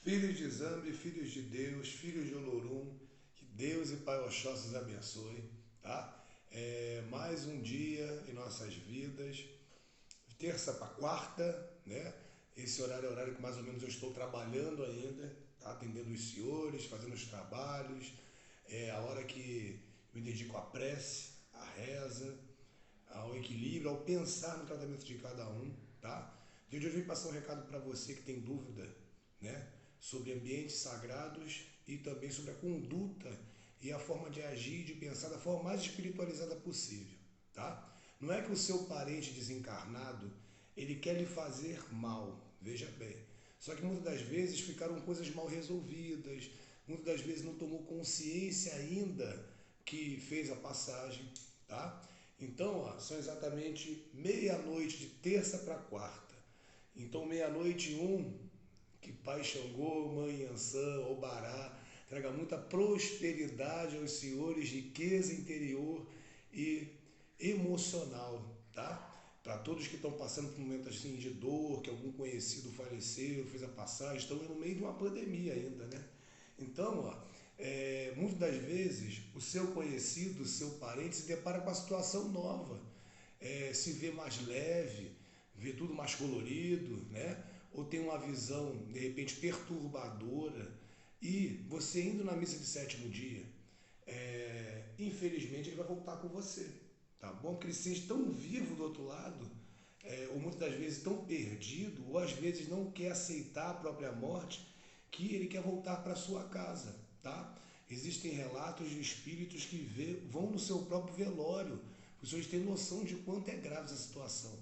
Filhos de Zambi, filhos de Deus, filhos de Olorum, que Deus e Pai Oxóssi os abençoe, tá? Mais um dia em nossas vidas, terça para quarta, né? Esse horário é o horário que mais ou menos eu estou trabalhando ainda, tá? Atendendo os senhores, fazendo os trabalhos, é a hora que me dedico à prece, à reza, ao equilíbrio, ao pensar no tratamento de cada um, tá? De hoje eu vim passar um recado para você que tem dúvida, né? Sobre ambientes sagrados e também sobre a conduta e a forma de agir e de pensar da forma mais espiritualizada possível, tá? Não é que o seu parente desencarnado ele quer lhe fazer mal, veja bem. Só que muitas das vezes ficaram coisas mal resolvidas, muitas das vezes não tomou consciência ainda que fez a passagem, tá? Então, ó, são exatamente meia-noite de terça para quarta. Então, meia-noite que Pai Xangô, Mãe Yansan, Obará, traga muita prosperidade aos senhores, riqueza interior e emocional, tá? Para todos que estão passando por um momento assim de dor, que algum conhecido faleceu, fez a passagem, estão no meio de uma pandemia ainda, né? Então, ó, muitas das vezes o seu conhecido, o seu parente se depara com a situação nova, se vê mais leve, vê tudo mais colorido, né? Ou tem uma visão de repente perturbadora e você indo na missa de sétimo dia, infelizmente ele vai voltar com você, tá bom? Que ele seja tão vivo do outro lado, ou muitas das vezes tão perdido, ou às vezes não quer aceitar a própria morte, que ele quer voltar para sua casa, tá? Existem relatos de espíritos que vão no seu próprio velório, os senhores têm noção de quanto é grave essa situação.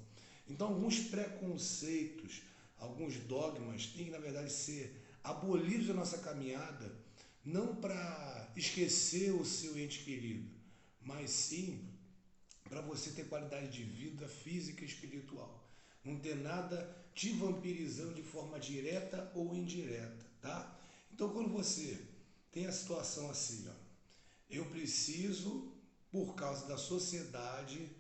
Então, alguns preconceitos, alguns dogmas têm que, na verdade, ser abolidos da nossa caminhada, não para esquecer o seu ente querido, mas sim para você ter qualidade de vida física e espiritual. Não ter nada te vampirizando de forma direta ou indireta, tá? Então, quando você tem a situação assim, ó, eu preciso, por causa da sociedade,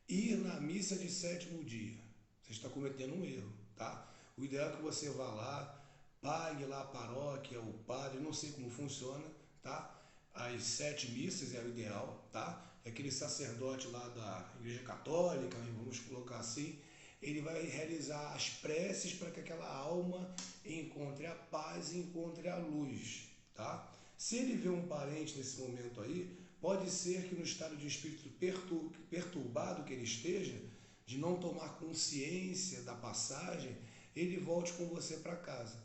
ir na missa de sétimo dia. Você está cometendo um erro, tá? O ideal é que você vá lá, pague lá a paróquia, o padre, não sei como funciona, tá? As sete missas é o ideal, tá? Aquele sacerdote lá da Igreja Católica, vamos colocar assim, ele vai realizar as preces para que aquela alma encontre a paz e encontre a luz, tá? Se ele vê um parente nesse momento aí, pode ser que no estado de espírito perturbado que ele esteja, de não tomar consciência da passagem, ele volte com você para casa.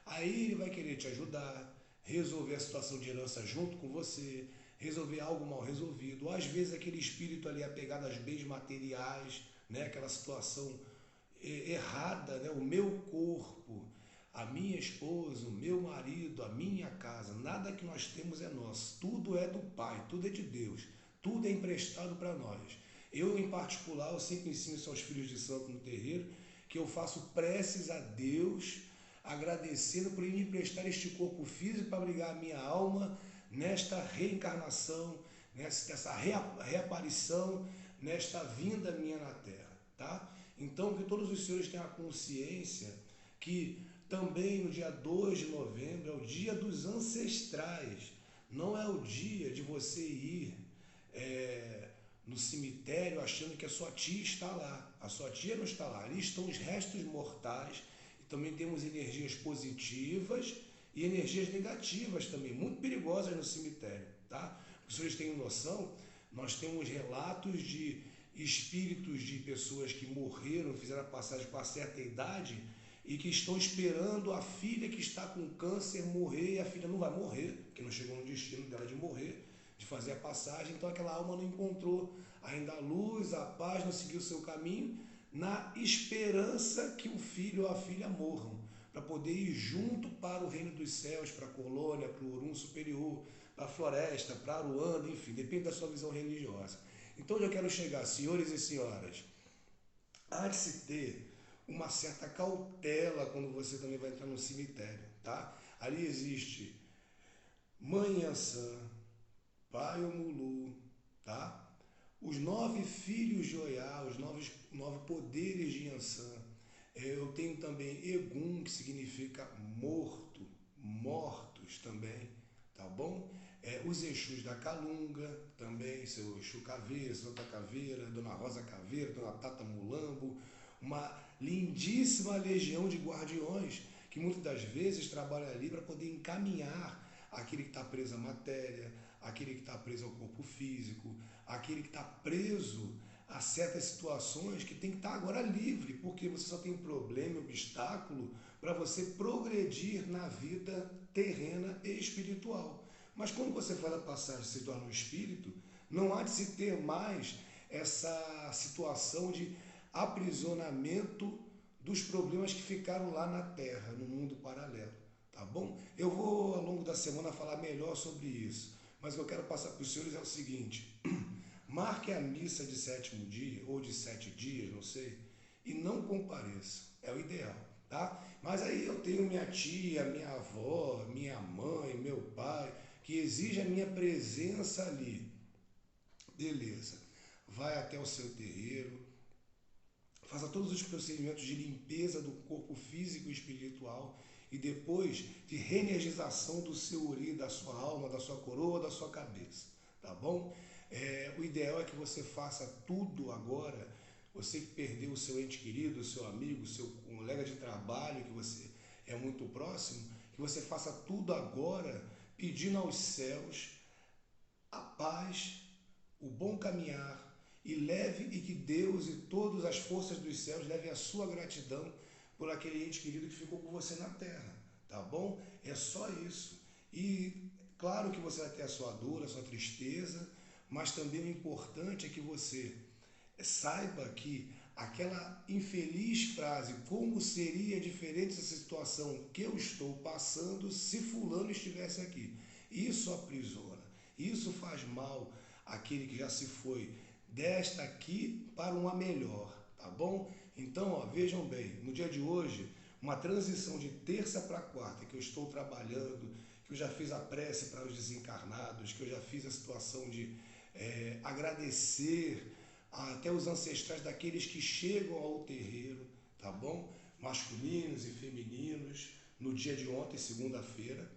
Aí ele vai querer te ajudar, resolver a situação de herança junto com você, resolver algo mal resolvido. Ou às vezes aquele espírito ali apegado às bens materiais, né? Aquela situação errada, né? O meu corpo, a minha esposa, o meu marido, a minha casa, nada que nós temos é nosso. Tudo é do Pai, tudo é de Deus, tudo é emprestado para nós. Eu, em particular, eu sempre ensino isso aos filhos de santo no terreiro, que eu faço preces a Deus, agradecendo por ele me emprestar este corpo físico para abrigar a minha alma nesta reencarnação, nessa reaparição, nesta vinda minha na Terra, tá? Então, que todos os senhores tenham a consciência que também no dia 2 de novembro é o dia dos ancestrais, não é o dia de você ir no cemitério achando que a sua tia está lá. A sua tia não está lá, ali estão os restos mortais e também temos energias positivas e energias negativas também, muito perigosas no cemitério, tá? Os senhores têm noção, nós temos relatos de espíritos de pessoas que morreram, fizeram a passagem com uma certa idade e que estão esperando a filha que está com câncer morrer e a filha não vai morrer, porque não chegou no destino dela de morrer, de fazer a passagem, então aquela alma não encontrou ainda a luz, a paz, não seguiu o seu caminho, na esperança que o filho ou a filha morram, para poder ir junto para o reino dos céus, para a colônia, para o Orum superior, para a floresta, para Aruanda, enfim, depende da sua visão religiosa. Então onde eu quero chegar, senhores e senhoras, há de se ter uma certa cautela quando você também vai entrar no cemitério, tá? Ali existe Mãe Yansan, Pai Omulu, tá? Os nove filhos de Oiá, os nove poderes de Yansan. Eu tenho também Egum, que significa morto, também, tá bom? Os Exus da Calunga também, seu Exu Caveira, Santa Caveira, Dona Rosa Caveira, Dona Tata Mulambo, uma lindíssima legião de guardiões que muitas das vezes trabalha ali para poder encaminhar aquele que está preso à matéria, aquele que está preso ao corpo físico, aquele que está preso a certas situações que tem que estar agora livre, porque você só tem um problema, um obstáculo para você progredir na vida terrena e espiritual. Mas quando você faz a passagem e se torna um espírito, não há de se ter mais essa situação de aprisionamento dos problemas que ficaram lá na Terra, no mundo paralelo, tá bom? Eu vou, ao longo da semana, falar melhor sobre isso, mas o que eu quero passar para os senhores é o seguinte: marque a missa de sétimo dia, ou de 7 dias, não sei, e não compareça, é o ideal, tá? Mas aí eu tenho minha tia, minha avó, minha mãe, meu pai, que exige a minha presença ali. Beleza, vai até o seu terreiro, faça todos os procedimentos de limpeza do corpo físico e espiritual e depois de reenergização do seu ori, da sua alma, da sua coroa, da sua cabeça, tá bom? O ideal é que você faça tudo agora, você que perdeu o seu ente querido, o seu amigo, o seu colega de trabalho, que você é muito próximo, que você faça tudo agora pedindo aos céus a paz, o bom caminhar, e leve e que Deus e todas as forças dos céus levem a sua gratidão por aquele ente querido que ficou com você na terra, tá bom? É só isso. E claro que você vai ter a sua dor, a sua tristeza, mas também o importante é que você saiba que aquela infeliz frase, como seria diferente essa situação que eu estou passando se fulano estivesse aqui, isso aprisiona, isso faz mal àquele que já se foi desta aqui para uma melhor, tá bom? Então, ó, vejam bem, no dia de hoje, uma transição de terça para quarta, que eu estou trabalhando, que eu já fiz a prece para os desencarnados, que eu já fiz a situação de agradecer até os ancestrais daqueles que chegam ao terreiro, tá bom? Masculinos e femininos, no dia de ontem, segunda-feira.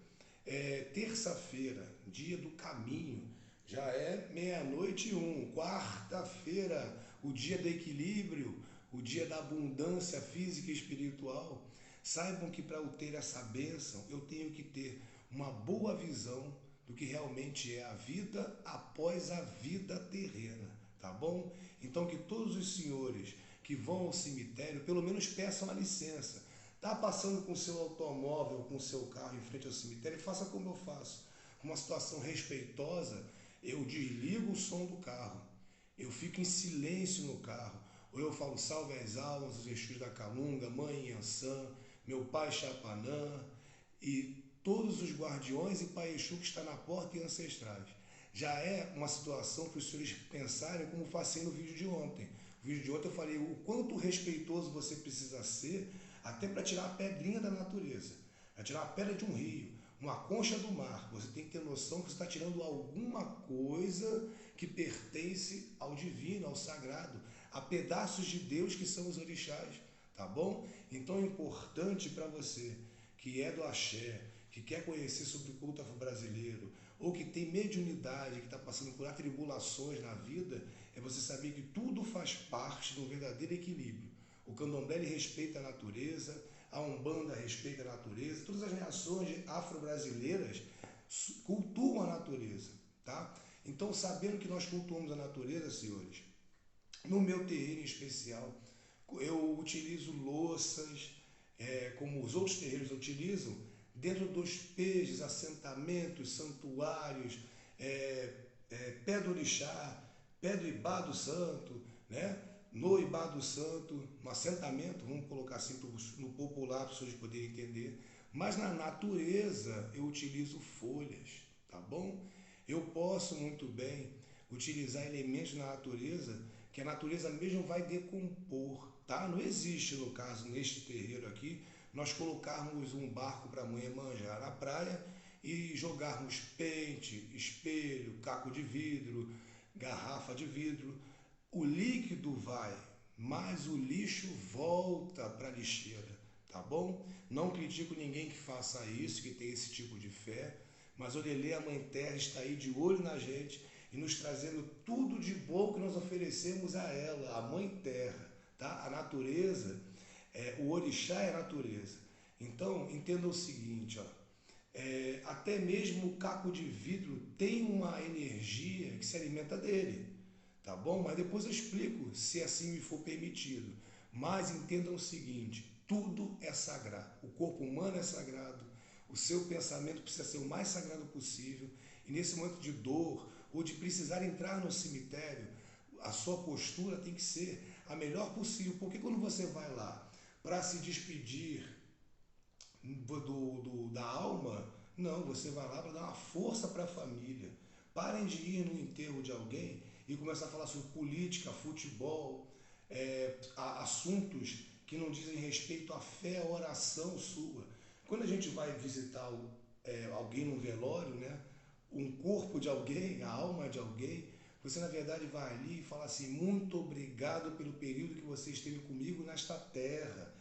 Terça-feira, dia do caminho, já é 00:01. Quarta-feira, o dia do equilíbrio, o dia da abundância física e espiritual. Saibam que para eu ter essa bênção, eu tenho que ter uma boa visão do que realmente é a vida após a vida terrena, tá bom? Então que todos os senhores que vão ao cemitério, pelo menos peçam a licença. Tá passando com o seu automóvel, com o seu carro em frente ao cemitério, faça como eu faço. Uma situação respeitosa, eu desligo o som do carro, eu fico em silêncio no carro, ou eu falo salve as almas, os Exus da Calunga, mãe Iansã, meu pai Chapanã e todos os guardiões e pai Exu que está na porta e ancestrais. Já é uma situação para os senhores pensarem como passei no vídeo de ontem. No vídeo de ontem eu falei o quanto respeitoso você precisa ser até para tirar a pedrinha da natureza, para tirar a pedra de um rio, uma concha do mar. Você tem que ter noção que você está tirando alguma coisa que pertence ao divino, ao sagrado, a pedaços de Deus que são os orixás, tá bom? Então é importante para você que é do axé, que quer conhecer sobre o culto afro-brasileiro, ou que tem mediunidade, que está passando por atribulações na vida, é você saber que tudo faz parte de um verdadeiro equilíbrio. O candomblé ele respeita a natureza, a umbanda respeita a natureza, todas as reações afro-brasileiras cultuam a natureza, tá? Então, sabendo que nós cultuamos a natureza, senhores, no meu terreiro em especial, eu utilizo louças, como os outros terreiros utilizam, dentro dos pejes, assentamentos, santuários, pé do orixá, pé do Ibá do Santo, né? No Ibá do Santo, no assentamento, vamos colocar assim no popular para os senhores poderem entender, mas na natureza eu utilizo folhas, tá bom? Eu posso muito bem utilizar elementos na natureza que a natureza mesmo vai decompor, tá? Não existe, no caso, neste terreiro aqui, nós colocarmos um barco para a mãe manjar na praia e jogarmos pente, espelho, caco de vidro, garrafa de vidro. O líquido vai, mas o lixo volta para a lixeira, tá bom? Não critico ninguém que faça isso, que tem esse tipo de fé, mas Olelê, a Mãe Terra, está aí de olho na gente e nos trazendo tudo de bom que nós oferecemos a ela, a Mãe Terra, tá? A natureza, o orixá é a natureza. Então, entenda o seguinte, ó, até mesmo o caco de vidro tem uma energia que se alimenta dele, tá bom? Mas depois eu explico, se assim me for permitido. Mas entendam o seguinte, tudo é sagrado. O corpo humano é sagrado, o seu pensamento precisa ser o mais sagrado possível. E nesse momento de dor ou de precisar entrar no cemitério, a sua postura tem que ser a melhor possível. Porque quando você vai lá para se despedir da alma, não, você vai lá para dar uma força para a família. Parem de ir no enterro de alguém e começar a falar sobre política, futebol, assuntos que não dizem respeito à fé, à oração sua. Quando a gente vai visitar alguém no velório, né, um corpo de alguém, a alma de alguém, você na verdade vai ali e fala assim: muito obrigado pelo período que você esteve comigo nesta terra.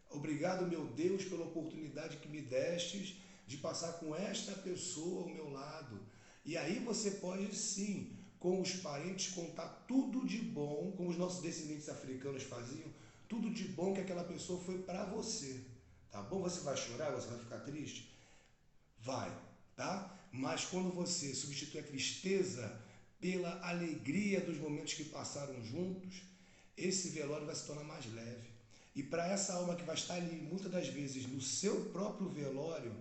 Obrigado, meu Deus, pela oportunidade que me destes de passar com esta pessoa ao meu lado. E aí você pode sim, com os parentes, contar tudo de bom, como os nossos descendentes africanos faziam, tudo de bom que aquela pessoa foi para você. Tá bom? Você vai chorar, você vai ficar triste? Vai, tá? Mas quando você substitui a tristeza pela alegria dos momentos que passaram juntos, esse velório vai se tornar mais leve. E para essa alma que vai estar ali, muitas das vezes, no seu próprio velório,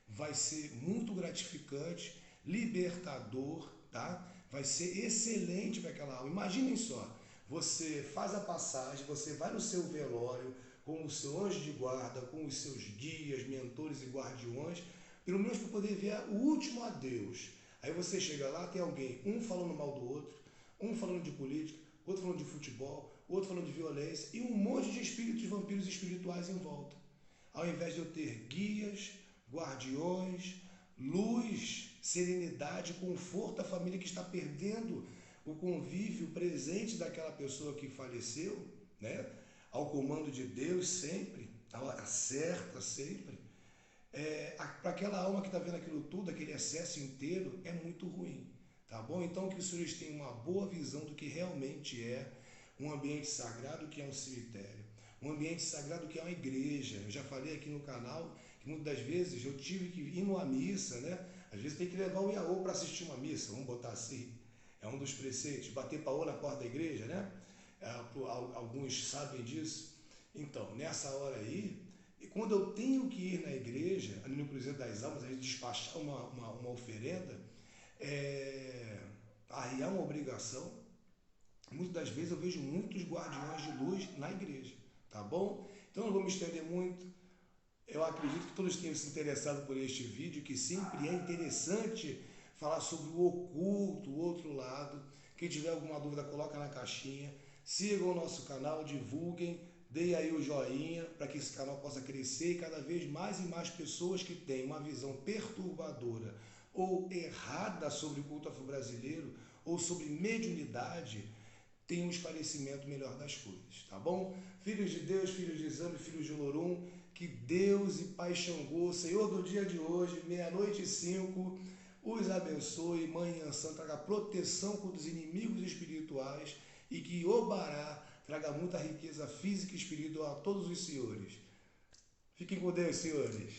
vai ser muito gratificante, libertador, tá? Vai ser excelente para aquela alma. Imaginem só, você faz a passagem, você vai no seu velório com o seu anjo de guarda, com os seus guias, mentores e guardiões, pelo menos para poder ver o último adeus. Aí você chega lá, tem alguém, um falando mal do outro, um falando de política, outro falando de futebol, outro falando de violência e um monte de espíritos vampiros espirituais em volta. Ao invés de eu ter guias, guardiões, luz, serenidade, conforto à família que está perdendo o convívio presente daquela pessoa que faleceu, né? Ao comando de Deus sempre, a hora certa sempre. Para aquela alma que está vendo aquilo tudo, aquele excesso inteiro, é muito ruim. Tá bom? Então que os senhores tenham uma boa visão do que realmente é um ambiente sagrado, que é um cemitério. Um ambiente sagrado que é uma igreja. Eu já falei aqui no canal que muitas das vezes eu tive que ir numa missa, né? Às vezes tem que levar o Iaô para assistir uma missa, vamos botar assim. É um dos preceitos, bater paô na porta da igreja, né? Alguns sabem disso. Então, nessa hora aí, e quando eu tenho que ir na igreja, ali no Cruzeiro das Almas, a gente despachar uma oferenda, arriar uma obrigação, muitas das vezes eu vejo muitos guardiões de luz na igreja, tá bom? Então não vou me estender muito. Eu acredito que todos tenham se interessado por este vídeo, que sempre é interessante falar sobre o oculto, o outro lado. Quem tiver alguma dúvida, coloca na caixinha. Sigam o nosso canal, divulguem, deem aí o joinha para que esse canal possa crescer e cada vez mais e mais pessoas que têm uma visão perturbadora ou errada sobre o culto afro-brasileiro ou sobre mediunidade tenham um esclarecimento melhor das coisas, tá bom? Filhos de Deus, filhos de Zambi, filhos de Olorum, que Deus e Pai Xangô, Senhor do dia de hoje, 00:05, os abençoe, Mãe Iansã traga proteção contra os inimigos espirituais e que Obará traga muita riqueza física e espiritual a todos os senhores. Fiquem com Deus, senhores.